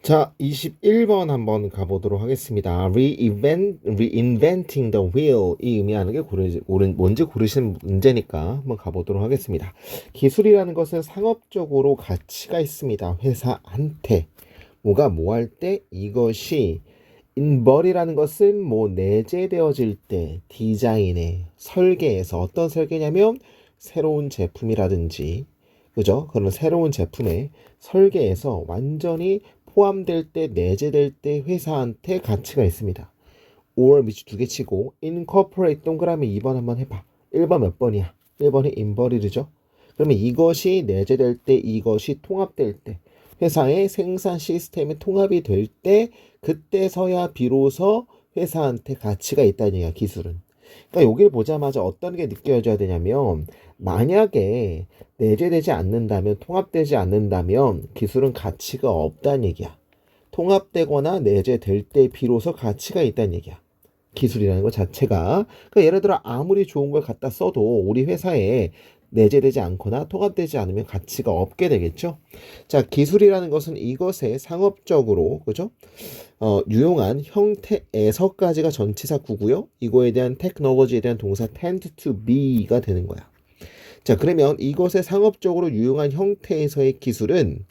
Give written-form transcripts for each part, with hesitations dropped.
자, 21번 한번 가보도록 하겠습니다. reinventing the wheel. 이 의미하는 게 뭔지 고르시는 문제니까 한번 가보도록 하겠습니다. 기술이라는 것은 상업적으로 가치가 있습니다. 회사한테. 뭐가 뭐 할 때 이것이 involve이라는 것은 뭐 내재되어질 때 디자인에 설계에서 어떤 설계냐면 새로운 제품이라든지 그죠? 그런 새로운 제품의 설계에서 완전히 포함될 때, 내재될 때 회사한테 가치가 있습니다. or 밑줄 두 개 치고 incorporate 동그라미 2번 한번 해봐. 1번 몇 번이야? 1번이 involved죠? 그러면 이것이 내재될 때, 이것이 통합될 때, 회사의 생산 시스템이 통합이 될 때, 그때서야 비로소 회사한테 가치가 있다는 얘기야, 기술은. 그러니까 여기를 보자마자 어떤 게 느껴져야 되냐면, 만약에 내재되지 않는다면, 통합되지 않는다면 기술은 가치가 없다는 얘기야. 통합되거나 내재될 때 비로소 가치가 있다는 얘기야. 기술이라는 것 자체가. 그러니까 예를 들어 아무리 좋은 걸 갖다 써도 우리 회사에 내재되지 않거나 통합되지 않으면 가치가 없게 되겠죠. 자, 기술이라는 것은 이것의 상업적으로 그죠? 유용한 형태에서까지가 전치사 구고요. 이거에 대한 테크놀로지에 대한 동사 tend to be가 되는 거야. 자, 그러면 이것의 상업적으로 유용한 형태에서의 기술은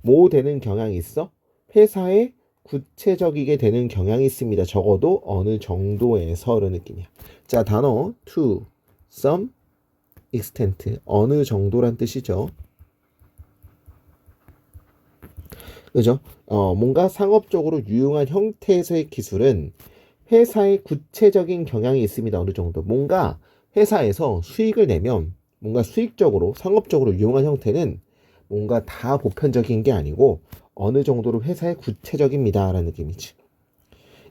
뭐 되는 경향이 있어? 회사에 구체적이게 되는 경향이 있습니다. 적어도 어느 정도에서라는 느낌이야. 자, 단어 to, some, extent, 어느 정도란 뜻이죠. 그죠? 뭔가 상업적으로 유용한 형태에서의 기술은 회사의 구체적인 경향이 있습니다. 어느 정도. 뭔가 회사에서 수익을 내면 뭔가 수익적으로, 상업적으로 유용한 형태는 뭔가 다 보편적인 게 아니고 어느 정도로 회사의 구체적입니다라는 느낌이지.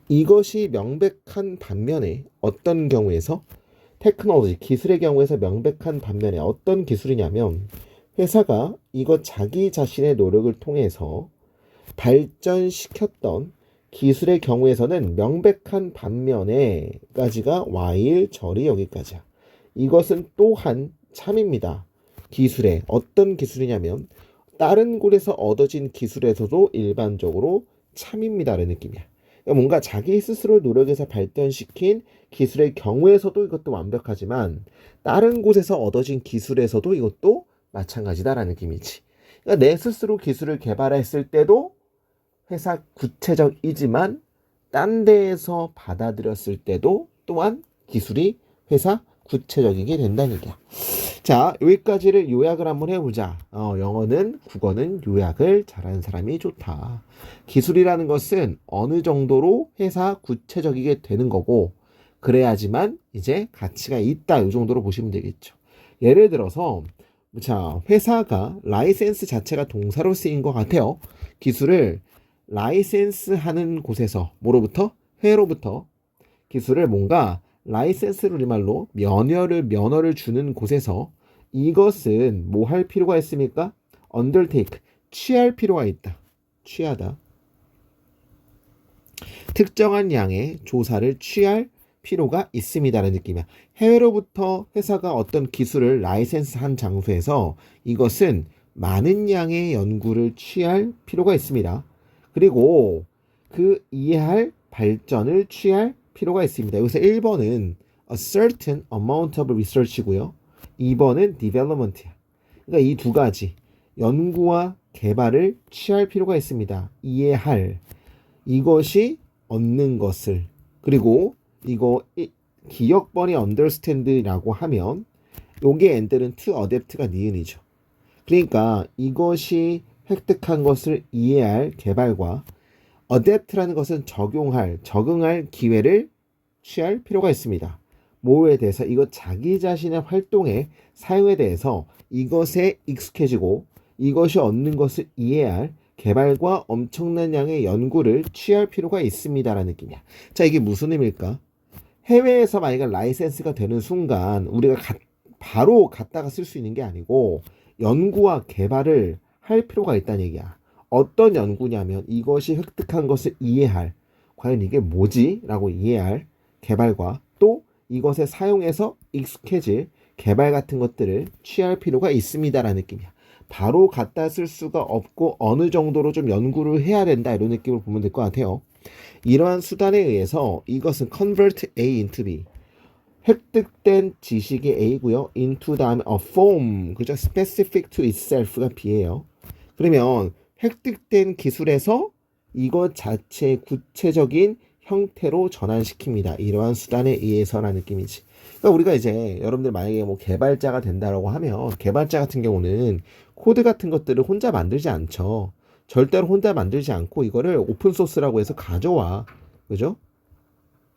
이것이 명백한 반면에 어떤 경우에서 테크놀로지, 기술의 경우에서 명백한 반면에 어떤 기술이냐면 회사가 이것 자기 자신의 노력을 통해서 발전시켰던 기술의 경우에서는 명백한 반면에까지가 while 절이 여기까지야. 이것은 또한 참입니다. 기술의 어떤 기술이냐면 다른 곳에서 얻어진 기술에서도 일반적으로 참입니다라는 느낌이야. 그러니까 뭔가 자기 스스로 노력해서 발전시킨 기술의 경우에서도 이것도 완벽하지만 다른 곳에서 얻어진 기술에서도 이것도 마찬가지다라는 느낌이지. 그러니까 내 스스로 기술을 개발했을 때도 회사 구체적이지만 딴 데에서 받아들였을 때도 또한 기술이 회사 구체적이게 된다는 얘기야. 자, 여기까지를 요약을 한번 해보자. 영어는 국어는 요약을 잘하는 사람이 좋다. 기술이라는 것은 어느 정도로 회사 구체적이게 되는 거고 그래야지만 이제 가치가 있다. 이 정도로 보시면 되겠죠. 예를 들어서 자, 회사가 라이센스 자체가 동사로 쓰인 것 같아요. 기술을 라이센스 하는 곳에서 뭐로부터? 회로부터 기술을 뭔가 라이센스를 우리말로 면허를 주는 곳에서 이것은 뭐 할 필요가 있습니까? undertake, 취할 필요가 있다. 취하다. 특정한 양의 조사를 취할 필요가 있습니다라는 느낌이야. 해외로부터 회사가 어떤 기술을 라이센스한 장소에서 이것은 많은 양의 연구를 취할 필요가 있습니다. 그리고 그 이해할 발전을 취할 필요가 있습니다. 여기서 1번은 a certain amount of research이고요. 2번은 development이야. 그러니까 이 두 가지 연구와 개발을 취할 필요가 있습니다. 이해할 이것이 얻는 것을 그리고 이거 기억번이 understand라고 하면 요게 end는 to adapt가 니은이죠. 그러니까 이것이 획득한 것을 이해할 개발과 adapt라는 것은 적응할 기회를 취할 필요가 있습니다. 뭐에 대해서 이것 자기 자신의 활동의 사용에 대해서 이것에 익숙해지고 이것이 얻는 것을 이해할 개발과 엄청난 양의 연구를 취할 필요가 있습니다라는 느낌이야. 자, 이게 무슨 의미일까? 해외에서 만약에 라이센스가 되는 순간 우리가 바로 갖다가 쓸 수 있는 게 아니고 연구와 개발을 할 필요가 있다는 얘기야. 어떤 연구냐면 이것이 획득한 것을 이해할 과연 이게 뭐지? 라고 이해할 개발과 또 이것에 사용해서 익숙해질 개발 같은 것들을 취할 필요가 있습니다라는 느낌이야. 바로 갖다 쓸 수가 없고 어느 정도로 좀 연구를 해야 된다 이런 느낌을 보면 될 것 같아요. 이러한 수단에 의해서 이것은 convert A into B 획득된 지식이 A고요. into 다음에 a form 그죠? specific to itself가 B예요. 그러면 획득된 기술에서 이것 자체의 구체적인 형태로 전환시킵니다. 이러한 수단에 의해서라는 느낌이지. 그러니까 우리가 이제 여러분들 만약에 뭐 개발자가 된다라고 하면 개발자 같은 경우는 코드 같은 것들을 혼자 만들지 않죠. 절대로 혼자 만들지 않고 이거를 오픈소스라고 해서 가져와. 그죠?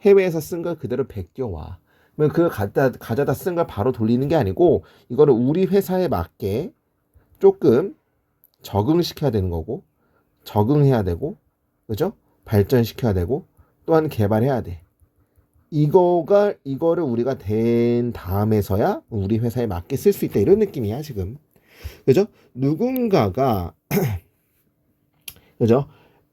해외에서 쓴 걸 그대로 베껴와. 그러면 그걸 가져다 쓴 걸 바로 돌리는 게 아니고 이거를 우리 회사에 맞게 조금 적응시켜야 되는 거고 적응해야 되고 그죠? 발전시켜야 되고 또한 개발해야 돼. 이거를 우리가 된 다음에서야 우리 회사에 맞게 쓸 수 있다 이런 느낌이야 지금. 그죠? 누군가가 그죠?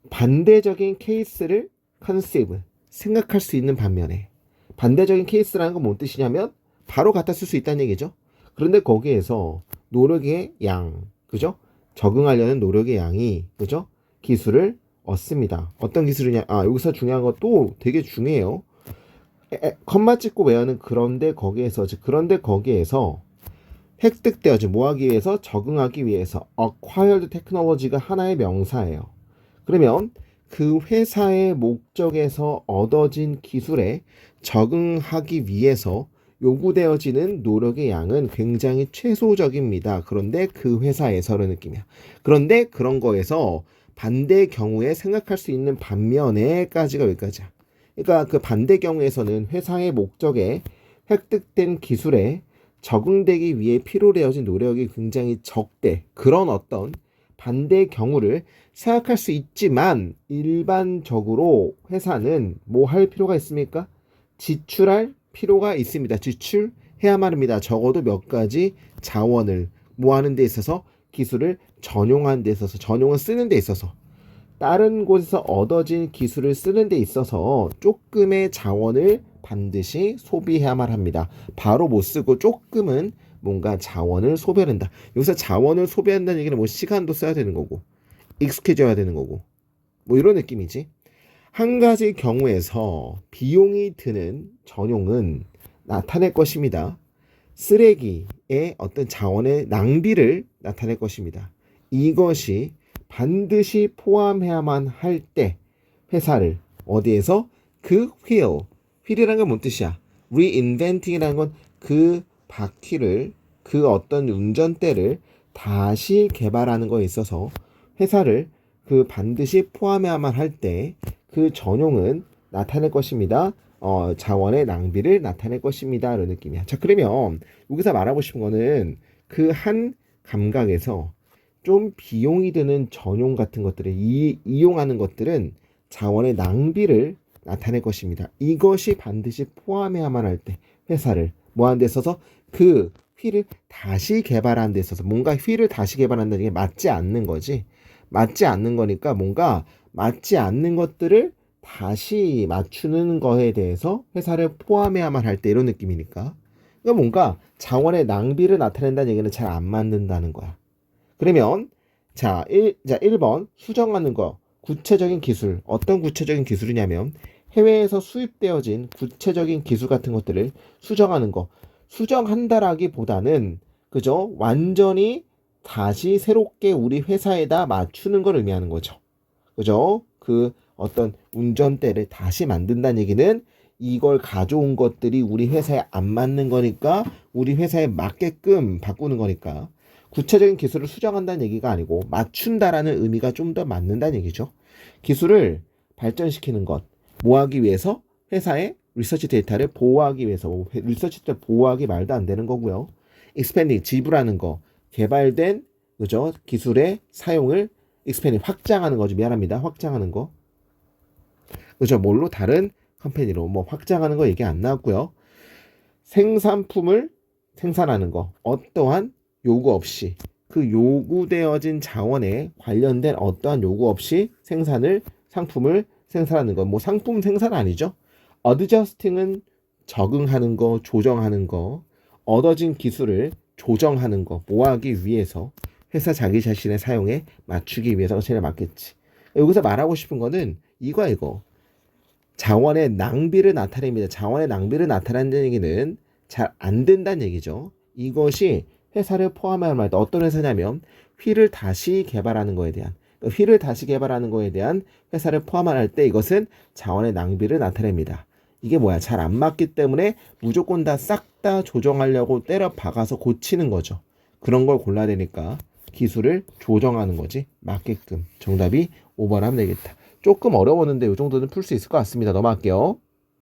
반대적인 케이스를 conceive 생각할 수 있는 반면에 반대적인 케이스라는 건 뭔 뜻이냐면 바로 갖다 쓸 수 있다는 얘기죠. 그런데 거기에서 노력의 양, 그죠? 적응하려는 노력의 양이, 그죠? 기술을 얻습니다. 어떤 기술이냐? 여기서 중요한 것도 되게 중요해요. 컴마 찍고 외우는 그런데 거기에서 획득되어진 뭐하기 위해서 적응하기 위해서 acquired technology가 하나의 명사예요. 그러면 그 회사의 목적에서 얻어진 기술에 적응하기 위해서 요구되어지는 노력의 양은 굉장히 최소적입니다. 그런데 그 회사에서의 느낌이야. 그런데 그런 거에서 반대 경우에 생각할 수 있는 반면에까지가 여기까지야. 그러니까 그 반대 경우에서는 회사의 목적에 획득된 기술에 적응되기 위해 필요되어진 노력이 굉장히 적대. 그런 어떤 반대 경우를 생각할 수 있지만 일반적으로 회사는 뭐 할 필요가 있습니까? 지출할 필요가 있습니다. 지출해야만 합니다. 적어도 몇 가지 자원을 뭐 하는 데 있어서 기술을 전용하는 데 있어서 전용을 쓰는 데 있어서 다른 곳에서 얻어진 기술을 쓰는 데 있어서 조금의 자원을 반드시 소비해야만 합니다. 바로 못 쓰고 조금은 뭔가 자원을 소비한다. 여기서 자원을 소비한다는 얘기는 뭐 시간도 써야 되는 거고 익숙해져야 되는 거고 뭐 이런 느낌이지. 한 가지 경우에서 비용이 드는 전용은 나타낼 것입니다. 쓰레기의 어떤 자원의 낭비를 나타낼 것입니다. 이것이 반드시 포함해야만 할 때 회사를 어디에서 그 휠이라는 건 뭔 뜻이야? reinventing이라는 건 그 바퀴를 그 어떤 운전대를 다시 개발하는 거에 있어서 회사를 그 반드시 포함해야만 할 때 그 전용은 나타낼 것입니다. 자원의 낭비를 나타낼 것입니다. 이런 느낌이야. 자, 그러면 여기서 말하고 싶은 거는 그 한 감각에서 좀 비용이 드는 전용 같은 것들을 이용하는 것들은 자원의 낭비를 나타낼 것입니다. 이것이 반드시 포함해야만 할 때 회사를 뭐 하는 데 있어서 그 휠을 다시 개발하는 데 있어서 뭔가 휠을 다시 개발한다는 게 맞지 않는 거지. 맞지 않는 거니까 뭔가 맞지 않는 것들을 다시 맞추는 거에 대해서 회사를 포함해야만 할 때 이런 느낌이니까. 그러니까 뭔가 자원의 낭비를 나타낸다는 얘기는 잘 안 맞는다는 거야. 그러면 자 1번 수정하는 거 구체적인 기술 어떤 구체적인 기술이냐면 해외에서 수입되어진 구체적인 기술 같은 것들을 수정하는 거 수정한다라기보다는 그죠 완전히 다시 새롭게 우리 회사에다 맞추는 걸 의미하는 거죠. 그죠? 그 어떤 운전대를 다시 만든다는 얘기는 이걸 가져온 것들이 우리 회사에 안 맞는 거니까 우리 회사에 맞게끔 바꾸는 거니까 구체적인 기술을 수정한다는 얘기가 아니고 맞춘다라는 의미가 좀 더 맞는다는 얘기죠. 기술을 발전시키는 것, 뭐 하기 위해서? 회사의 리서치 데이터를 보호하기 위해서. 리서치 데이터 보호하기 말도 안 되는 거고요. expanding, 지불하는 거, 개발된 그죠? 기술의 사용을 expanding, 확장하는 거죠. 미안합니다. 확장하는 거. 그죠? 뭘로? 다른 컴퍼니로 뭐 확장하는 거 얘기 안 나왔고요. 생산품을 생산하는 거, 어떠한 요구 없이 그 요구되어진 자원에 관련된 어떠한 요구 없이 상품을 생산하는 거. 뭐 상품 생산 아니죠. adjusting은 적응하는 거, 조정하는 거, 얻어진 기술을 조정하는 거, 뭐 하기 위해서 회사 자기 자신의 사용에 맞추기 위해서 최대한 맞겠지. 여기서 말하고 싶은 거는 이거. 자원의 낭비를 나타냅니다. 자원의 낭비를 나타낸다는 얘기는 잘 안 된다는 얘기죠. 이것이 회사를 포함할 말, 어떤 회사냐면 휠을 다시 개발하는 거에 대한 회사를 포함할 때 이것은 자원의 낭비를 나타냅니다. 이게 뭐야? 잘 안 맞기 때문에 무조건 다 싹 다 조정하려고 때려 박아서 고치는 거죠. 그런 걸 골라야 되니까 기술을 조정하는 거지. 맞게끔. 정답이 5번 하면 되겠다. 조금 어려웠는데 이 정도는 풀 수 있을 것 같습니다. 넘어갈게요.